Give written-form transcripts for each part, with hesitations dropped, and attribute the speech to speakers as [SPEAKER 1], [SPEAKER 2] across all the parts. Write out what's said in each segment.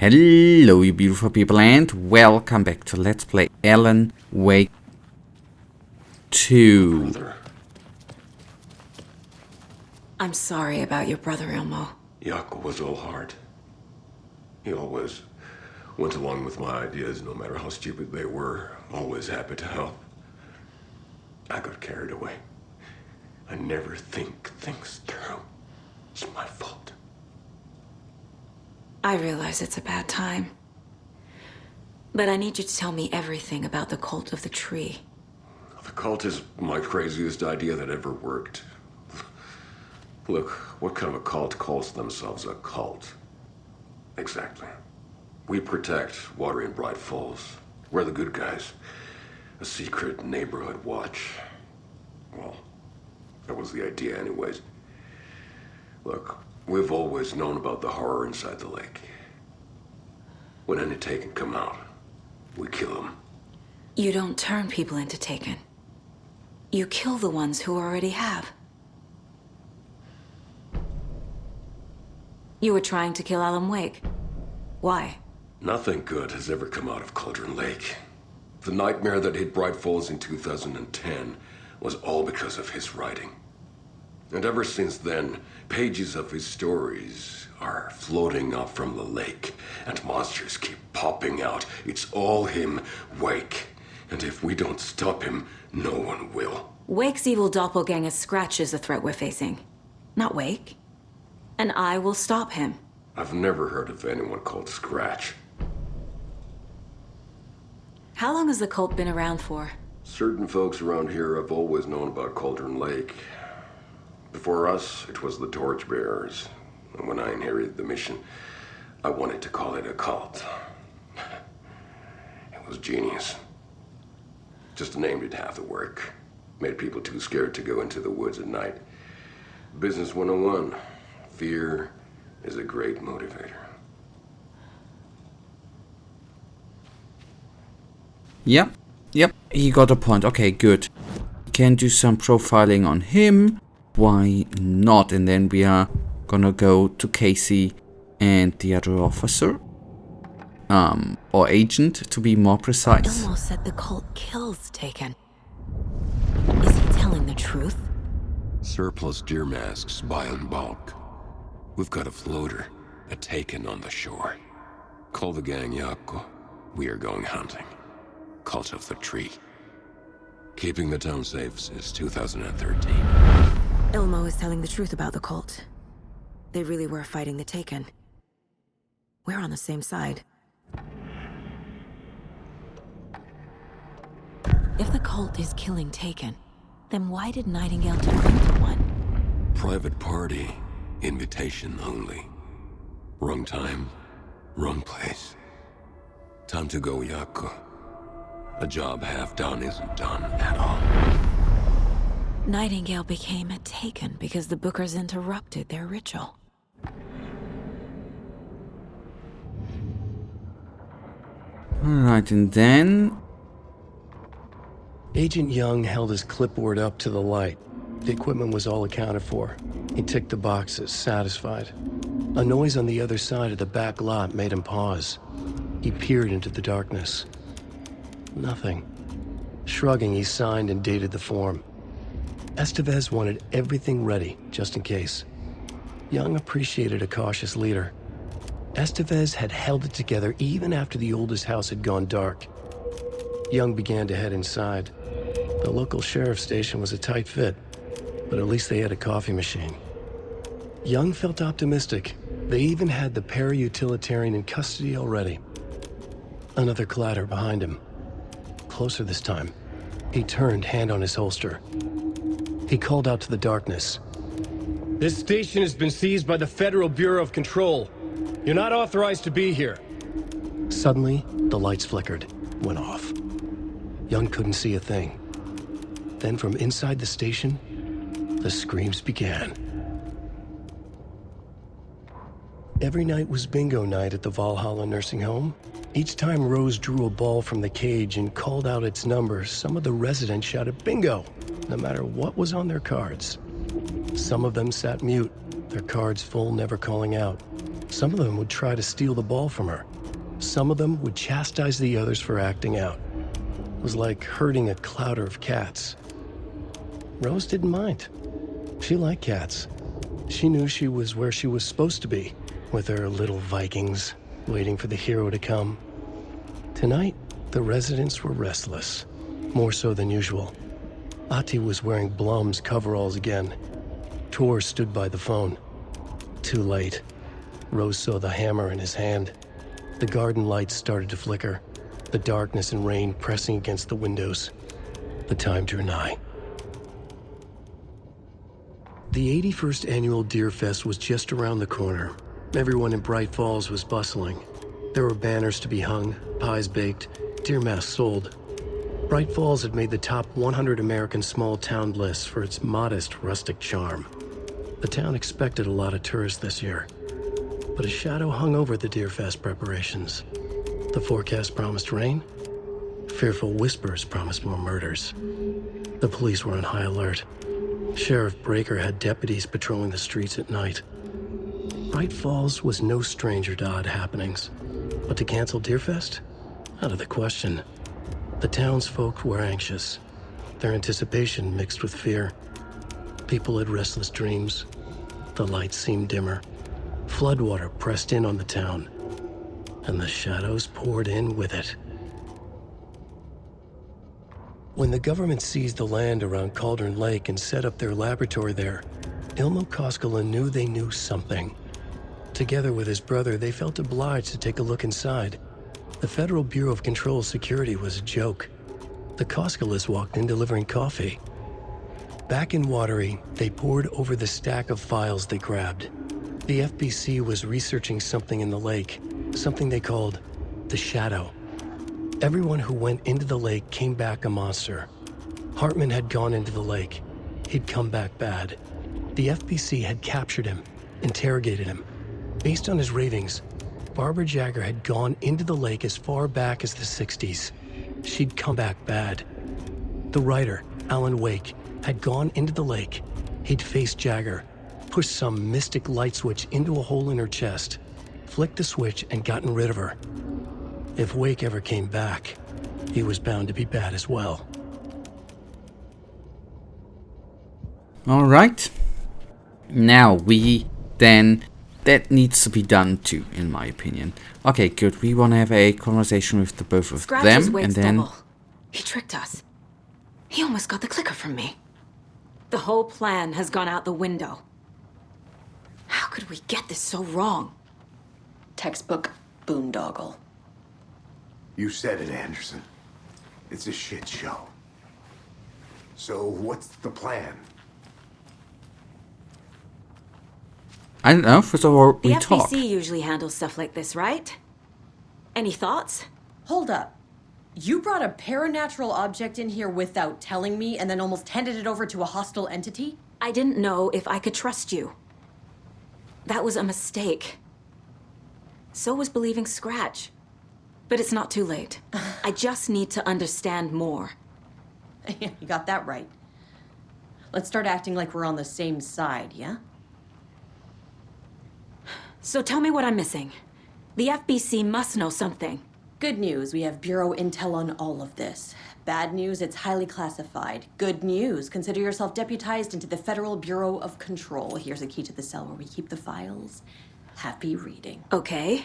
[SPEAKER 1] Hello you beautiful people and welcome back to Let's Play Alan Wake 2.
[SPEAKER 2] Brother.
[SPEAKER 3] I'm sorry about your brother, Ilmo.
[SPEAKER 2] Jaakko was all heart. He always went along with my ideas, no matter how stupid they were. Always happy to help. I got carried away. I never think things through. It's my fault.
[SPEAKER 3] I realize it's a bad time. But I need you to tell me everything about the cult of the tree.
[SPEAKER 2] The cult is my craziest idea that ever worked. Look, what kind of a cult calls themselves a cult? Exactly. We protect Water in Bright Falls. We're the good guys. A secret neighborhood watch. Well, that was the idea anyways. Look, we've always known about the horror inside the lake. When any Taken come out, we kill them.
[SPEAKER 3] You don't turn people into Taken. You kill the ones who already have. You were trying to kill Alan Wake. Why?
[SPEAKER 2] Nothing good has ever come out of Cauldron Lake. The nightmare that hit Bright Falls in 2010 was all because of his writing. And ever since then, pages of his stories are floating up from the lake, and monsters keep popping out. It's all him, Wake. And if we don't stop him, no one will.
[SPEAKER 3] Wake's evil doppelganger Scratch is the threat we're facing, not Wake. And I will stop him.
[SPEAKER 2] I've never heard of anyone called Scratch.
[SPEAKER 3] How long has the cult been around for?
[SPEAKER 2] Certain folks around here have always known about Cauldron Lake. Before us, it was the Torchbearers. And when I inherited the mission, I wanted to call it a cult. It was genius. Just the name did half the work. Made people too scared to go into the woods at night. Business 101. Fear is a great motivator.
[SPEAKER 1] Yep, he got a point. Okay, good. We can do some profiling on him. Why not? And then we are gonna go to Casey and the other officer. Or agent, to be more precise.
[SPEAKER 3] Ilmo said the cult kills Taken. Is he telling the truth?
[SPEAKER 4] Surplus deer masks buy in bulk. We've got a floater, a Taken on the shore. Call the gang Jaakko. We are going hunting. Cult of the Tree. Keeping the town safe since 2013.
[SPEAKER 3] Ilmo is telling the truth about the cult. They really were fighting the Taken. We're on the same side. If the cult is killing Taken, then why did Nightingale turn into one?
[SPEAKER 4] Private party. Invitation only. Wrong time, wrong place. Time to go, Jaakko. A job half done isn't done at all.
[SPEAKER 3] Nightingale became a Taken because the Bookers interrupted their ritual.
[SPEAKER 1] Alright, and then...
[SPEAKER 5] Agent Young held his clipboard up to the light. The equipment was all accounted for. He ticked the boxes, satisfied. A noise on the other side of the back lot made him pause. He peered into the darkness. Nothing. Shrugging, he signed and dated the form. Estevez wanted everything ready, just in case. Young appreciated a cautious leader. Estevez had held it together even after the oldest house had gone dark. Young began to head inside. The local sheriff's station was a tight fit, but at least they had a coffee machine. Young felt optimistic. They even had the para-utilitarian in custody already. Another clatter behind him. Closer this time. He turned, hand on his holster. He called out to the darkness.
[SPEAKER 6] This station has been seized by the Federal Bureau of Control. You're not authorized to be here.
[SPEAKER 5] Suddenly, the lights flickered, went off. Young couldn't see a thing. Then from inside the station, the screams began. Every night was bingo night at the Valhalla nursing home. Each time Rose drew a ball from the cage and called out its number, some of the residents shouted bingo, no matter what was on their cards. Some of them sat mute, their cards full, never calling out. Some of them would try to steal the ball from her. Some of them would chastise the others for acting out. It was like herding a clouder of cats. Rose didn't mind. She liked cats. She knew she was where she was supposed to be, with her little Vikings, waiting for the hero to come. Tonight, the residents were restless, more so than usual. Ati was wearing Blum's coveralls again. Tor stood by the phone. Too late. Rose saw the hammer in his hand. The garden lights started to flicker, the darkness and rain pressing against the windows. The time drew nigh. The 81st annual Deer Fest was just around the corner. Everyone in Bright Falls was bustling. There were banners to be hung, pies baked, deer masks sold. Bright Falls had made the top 100 American small town lists for its modest rustic charm. The town expected a lot of tourists this year, but a shadow hung over the Deer Fest preparations. The forecast promised rain. Fearful whispers promised more murders. The police were on high alert. Sheriff Breaker had deputies patrolling the streets at night. Bright Falls was no stranger to odd happenings, but to cancel Deerfest? Out of the question. The townsfolk were anxious, their anticipation mixed with fear. People had restless dreams. The lights seemed dimmer. Floodwater pressed in on the town, and the shadows poured in with it. When the government seized the land around Cauldron Lake and set up their laboratory there, Ilmo Koskela knew they knew something. Together with his brother, they felt obliged to take a look inside. The Federal Bureau of Control security was a joke. The Koskelas walked in delivering coffee. Back in Watery, they pored over the stack of files they grabbed. The FBC was researching something in the lake, something they called the Shadow. Everyone who went into the lake came back a monster. Hartman had gone into the lake. He'd come back bad. The FBC had captured him, interrogated him. Based on his ravings, Barbara Jagger had gone into the lake as far back as the 60s. She'd come back bad. The writer, Alan Wake, had gone into the lake. He'd faced Jagger, pushed some mystic light switch into a hole in her chest, flicked the switch and gotten rid of her. If Wake ever came back, he was bound to be bad as well.
[SPEAKER 1] All right. Now that needs to be done too, in my opinion. Okay, good. We want to have a conversation with the both of
[SPEAKER 3] Scratch
[SPEAKER 1] them,
[SPEAKER 3] is Wake's
[SPEAKER 1] and then
[SPEAKER 3] double. He tricked us. He almost got the clicker from me. The whole plan has gone out the window. How could we get this so wrong?
[SPEAKER 7] Textbook boondoggle.
[SPEAKER 8] You said it, Anderson. It's a shit show. So what's the plan?
[SPEAKER 1] I don't know. First of all,
[SPEAKER 3] The
[SPEAKER 1] we
[SPEAKER 3] FBC
[SPEAKER 1] talk.
[SPEAKER 3] usually handles stuff like this, right? Any thoughts?
[SPEAKER 7] Hold up. You brought a paranatural object in here without telling me and then almost handed it over to a hostile entity?
[SPEAKER 3] I didn't know if I could trust you. That was a mistake. So was believing Scratch. But it's not too late. I just need to understand more.
[SPEAKER 7] You got that right. Let's start acting like we're on the same side, yeah?
[SPEAKER 3] So tell me what I'm missing. The FBC must know something.
[SPEAKER 7] Good news, we have Bureau intel on all of this. Bad news, it's highly classified. Good news, consider yourself deputized into the Federal Bureau of Control. Here's a key to the cell where we keep the files. Happy reading.
[SPEAKER 3] Okay.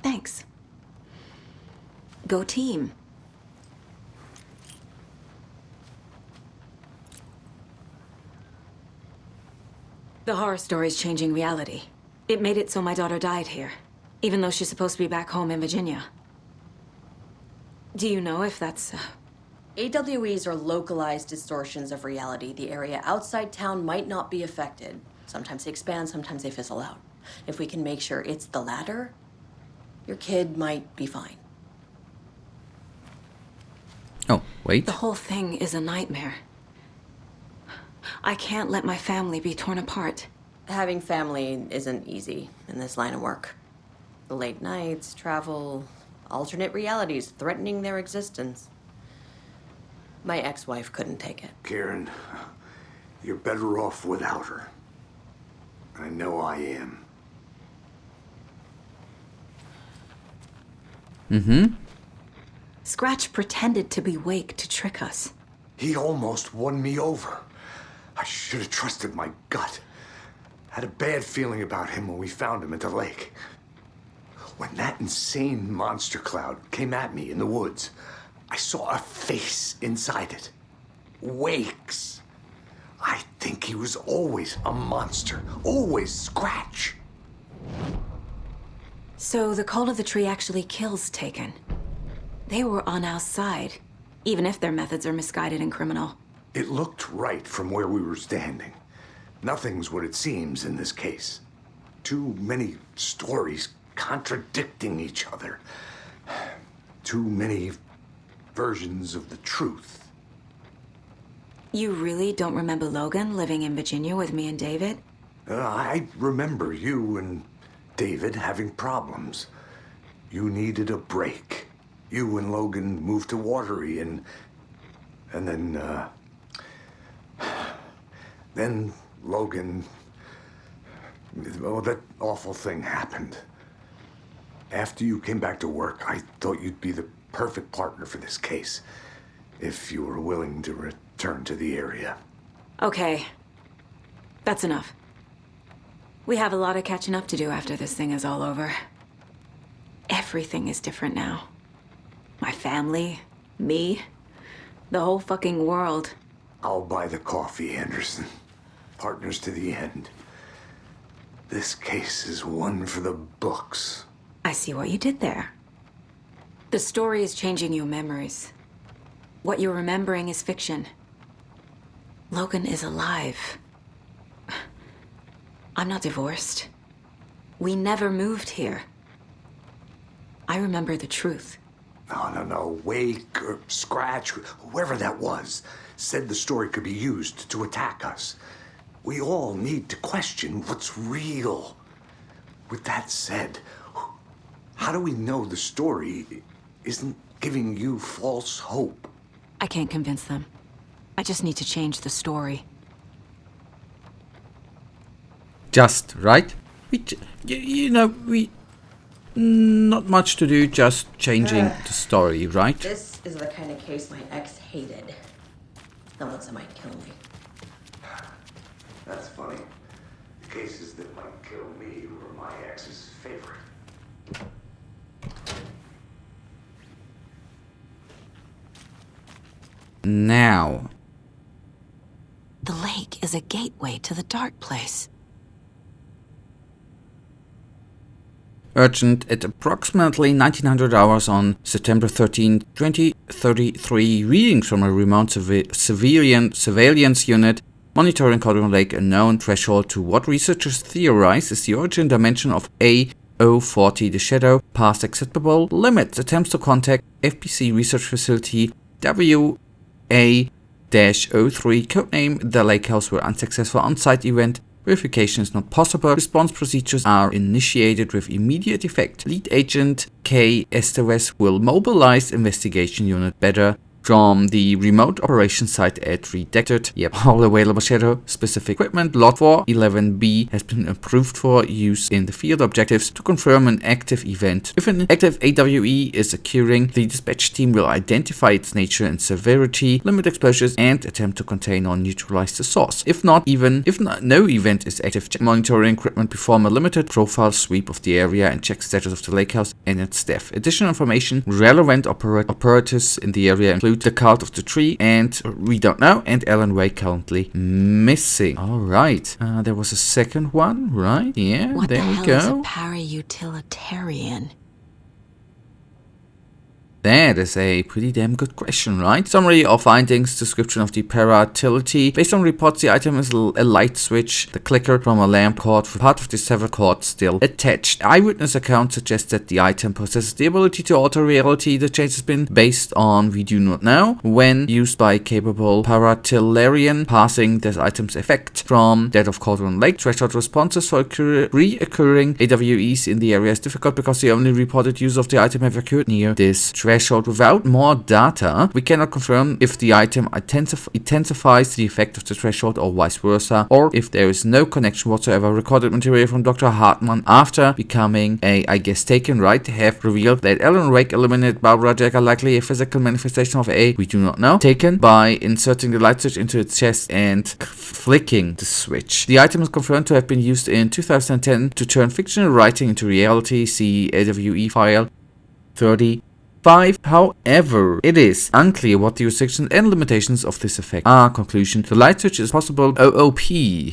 [SPEAKER 3] Thanks. Go team. The horror story's changing reality. It made it so my daughter died here, even though she's supposed to be back home in Virginia. Do you know if that's...
[SPEAKER 7] AWEs are localized distortions of reality. The area outside town might not be affected. Sometimes they expand, sometimes they fizzle out. If we can make sure it's the latter, your kid might be fine.
[SPEAKER 1] Oh, wait.
[SPEAKER 3] The whole thing is a nightmare. I can't let my family be torn apart.
[SPEAKER 7] Having family isn't easy in this line of work. The late nights, travel, alternate realities threatening their existence. My ex-wife couldn't take it.
[SPEAKER 8] Karen, you're better off without her. I know I am.
[SPEAKER 3] Scratch pretended to be Wake to trick us.
[SPEAKER 8] He almost won me over. I should have trusted my gut. Had a bad feeling about him when we found him at the lake. When that insane monster cloud came at me in the woods, I saw a face inside it. Wake's. I think he was always a monster. Always Scratch.
[SPEAKER 3] So the Cult of the Tree actually kills Taken. They were on our side, even if their methods are misguided and criminal.
[SPEAKER 8] It looked right from where we were standing. Nothing's what it seems in this case. Too many stories contradicting each other. Too many versions of the truth.
[SPEAKER 3] You really don't remember Logan living in Virginia with me and David?
[SPEAKER 8] I remember you and David having problems. You needed a break. You and Logan moved to Watery and then Logan, well, that awful thing happened. After you came back to work, I thought you'd be the perfect partner for this case, if you were willing to return to the area.
[SPEAKER 3] Okay. That's enough. We have a lot of catching up to do after this thing is all over. Everything is different now. My family, me, the whole fucking world.
[SPEAKER 8] I'll buy the coffee, Anderson. Partners to the end. This case is one for the books.
[SPEAKER 3] I see what you did there. The story is changing your memories. What you're remembering is fiction. Logan is alive. I'm not divorced. We never moved here. I remember the truth.
[SPEAKER 8] No. Wake or Scratch, whoever that was, said the story could be used to attack us. We all need to question what's real. With that said, how do we know the story isn't giving you false hope?
[SPEAKER 3] I can't convince them. I just need to change the story.
[SPEAKER 1] Just, right? We not much to do, just changing the story, right?
[SPEAKER 7] This is the kind of case my ex hated. That looks like it might kill me.
[SPEAKER 8] That's funny. The cases that might kill me were my ex's favorite.
[SPEAKER 1] Now.
[SPEAKER 3] The lake is a gateway to the dark place.
[SPEAKER 1] Urgent at approximately 1900 hours on September 13, 2033, readings from a remote surveillance unit monitoring Cauldron Lake, a known threshold to what researchers theorize is the origin dimension of A040, the shadow, past acceptable limits. Attempts to contact FBC research facility WA-03, codename The Lake House, were unsuccessful. On-site event verification is not possible. Response procedures are initiated with immediate effect. Lead agent K. Esteves will mobilize investigation unit better from the remote operation site at redacted. Yep, all available shadow specific equipment. Lot 411B has been approved for use in the field objectives to confirm an active event. If an active AWE is occurring, the dispatch team will identify its nature and severity, limit exposures, and attempt to contain or neutralize the source. If no event is active, check monitoring equipment, perform a limited profile sweep of the area, and check status of the lake house and its staff. Additional information: relevant operatives in the area include the Cult of the Tree and we don't know, and Alan Wake currently missing. Alright, there was a second one, right? Yeah,
[SPEAKER 3] what
[SPEAKER 1] there
[SPEAKER 3] the
[SPEAKER 1] we
[SPEAKER 3] hell
[SPEAKER 1] go.
[SPEAKER 3] is a para-utilitarian?
[SPEAKER 1] That is a pretty damn good question, right? Summary of findings, description of the para-utility. Based on reports, the item is a light switch, the clicker from a lamp cord, part of the severed cord still attached. Eyewitness account suggests that the item possesses the ability to alter reality. The change has been based on we do not know. When used by capable para-utilitarian, passing this item's effect from that of Cauldron Lake. Threshold responses for reoccurring AWEs in the area is difficult because the only reported use of the item have occurred near this threshold. threshold without more data. We cannot confirm if the item intensifies the effect of the threshold or vice versa, or if there is no connection whatsoever. Recorded material from Dr. Hartman after becoming I guess taken, right, have revealed that Alan Wake eliminated Barbara Jack, likely a physical manifestation of we do not know, taken by inserting the light switch into its chest and flicking the switch. The item is confirmed to have been used in 2010 to turn fictional writing into reality. See AWE file 35. However, it is unclear what the restrictions and limitations of this effect are. Conclusion: the light switch is possible OOP,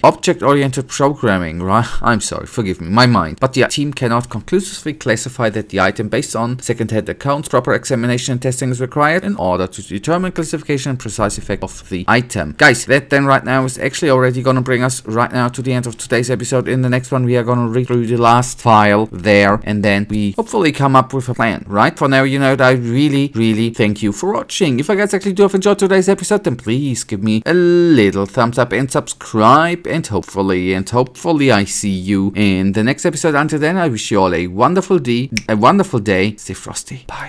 [SPEAKER 1] object-oriented programming, right? I'm sorry, forgive me, my mind. But the team cannot conclusively classify that the item based on second-hand accounts. Proper examination and testing is required in order to determine classification and precise effect of the item. Guys, that then right now is actually already gonna bring us right now to the end of today's episode. In the next one, we are gonna read through the last file there, and then we hopefully come up with a plan, right? For now, you know, I really thank you for watching. If you guys actually do have enjoyed today's episode, then please give me a little thumbs up and subscribe, and hopefully I see you in the next episode. Until then, I wish you all a wonderful day. Stay frosty. Bye.